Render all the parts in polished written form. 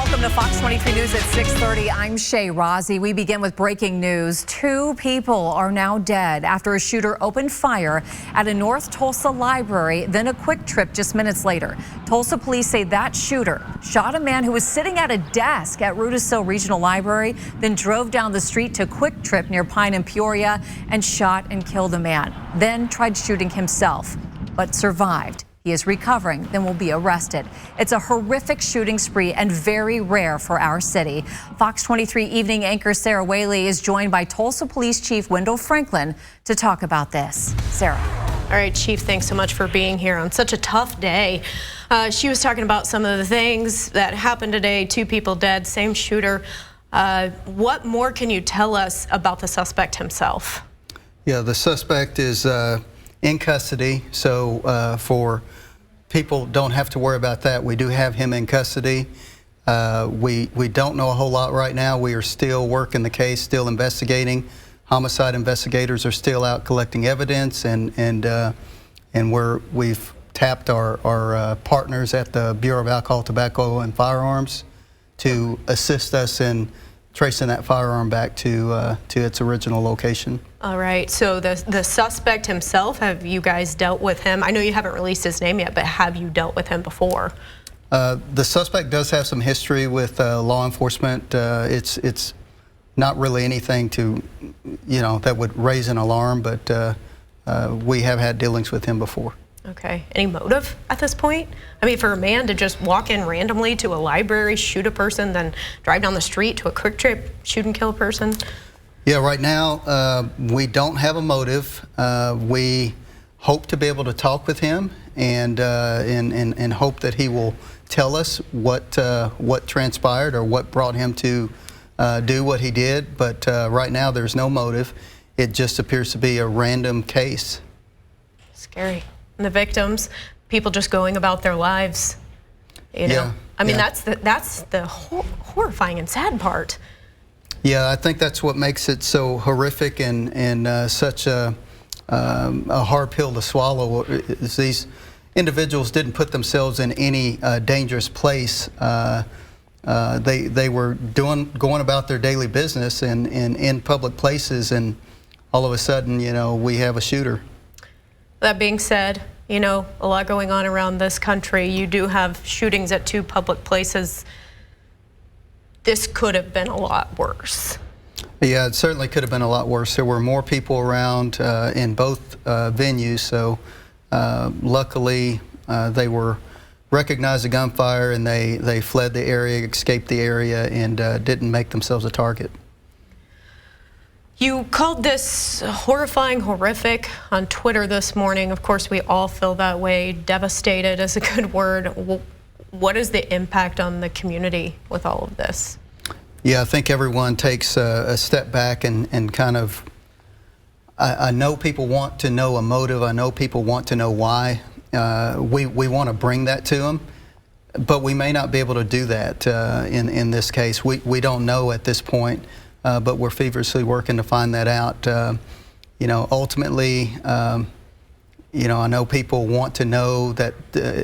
Welcome to Fox 23 News at 6:30. I'm Shay Rozzi. We begin with breaking news. 2 people are now dead after a shooter opened fire at a North Tulsa library, then a Quick Trip just minutes later. Tulsa police say that shooter shot a man who was sitting at a desk at Rudisill Regional Library, then drove down the street to Quick Trip near Pine and Peoria and shot and killed a man. Then tried shooting himself, but survived. He is recovering, then will be arrested. It's a horrific shooting spree and very rare for our city. Fox 23 evening anchor Sarah Whaley is joined by Tulsa Police Chief Wendell Franklin to talk about this. Sarah. All right, Chief, thanks so much for being here on such a tough day. She was talking about some of the things that happened today. 2 people dead, same shooter. What more can you tell us about the suspect himself? Yeah, the suspect is in custody, so for people don't have to worry about that. We do have him in custody. We don't know a whole lot right now. We are still working the case, still investigating. Homicide investigators are still out collecting evidence, and we've tapped our partners at the Bureau of Alcohol, Tobacco, and Firearms to assist us in tracing that firearm back to its original location. All right, so the suspect himself, have you guys dealt with him? I know you haven't released his name yet, but have you dealt with him before? The suspect does have some history with law enforcement. It's not really anything to, that would raise an alarm, but we have had dealings with him before. Okay, any motive at this point? I mean, for a man to just walk in randomly to a library, shoot a person, then drive down the street to a Quick Trip, shoot and kill a person? Yeah, right now we don't have a motive. We hope to be able to talk with him and hope that he will tell us what transpired or what brought him to do what he did. But right now there's no motive. It just appears to be a random case. Scary. And the victims, people just going about their lives. You know, yeah, I mean, yeah. that's the horrifying and sad part. Yeah, I think that's what makes it so horrific and such a hard pill to swallow. Is these individuals didn't put themselves in any dangerous place. They were going about their daily business and in public places, and all of a sudden, we have a shooter. That being said, a lot going on around this country. You do have shootings at 2 public places. This could have been a lot worse. Yeah, it certainly could have been a lot worse. There were more people around in both venues, so luckily they were recognized the gunfire and they fled the area, escaped the area, and didn't make themselves a target. You called this horrifying, horrific on Twitter this morning. Of course, we all feel that way. Devastated is a good word. What is the impact on the community with all of this? Yeah, I think everyone takes a step back and kind of, I know people want to know a motive. I know people want to know why. We want to bring that to them, but we may not be able to do that in this case. We don't know at this point. But we're feverishly working to find that out. Ultimately, I know people want to know that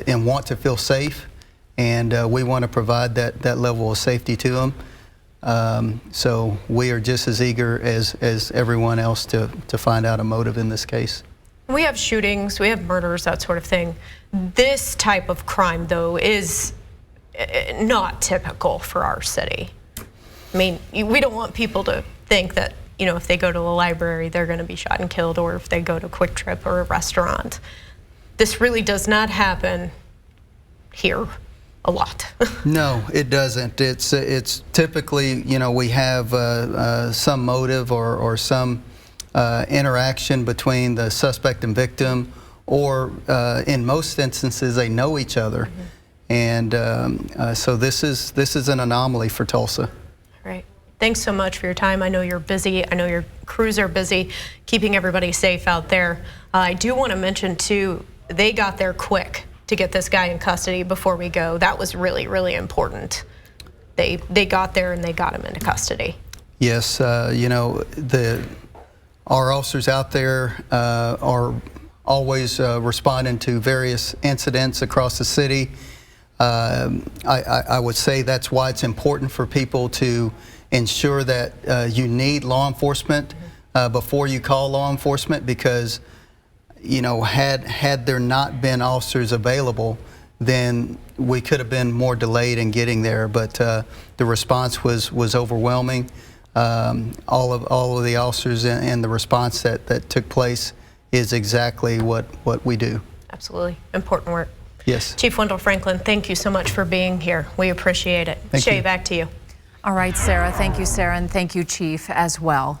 and want to feel safe, and we want to provide that level of safety to them. So we are just as eager as everyone else to find out a motive in this case. We have shootings, we have murders, that sort of thing. This type of crime, though, is not typical for our city. I mean, we don't want people to think that, if they go to a library, they're going to be shot and killed, or if they go to Quick Trip or a restaurant. This really does not happen here a lot. No, it doesn't. It's typically, we have some motive or some interaction between the suspect and victim, or in most instances, they know each other. Mm-hmm. And so this is an anomaly for Tulsa. Right. Thanks so much for your time. I know you're busy. I know your crews are busy keeping everybody safe out there. I do want to mention, too, they got there quick to get this guy in custody before we go. That was really, really important. They got there and they got him into custody. Yes, our officers out there are always responding to various incidents across the city. I would say that's why it's important for people to ensure that you need law enforcement before you call law enforcement, because had there not been officers available, then we could have been more delayed in getting there. But the response was overwhelming. All of the officers and the response that took place is exactly what we do. Absolutely. Important work. Yes. Chief Wendell Franklin, thank you so much for being here. We appreciate it. Thank Shay, you. back to you. All right, Sarah. Thank you, Sarah, and thank you, Chief, as well.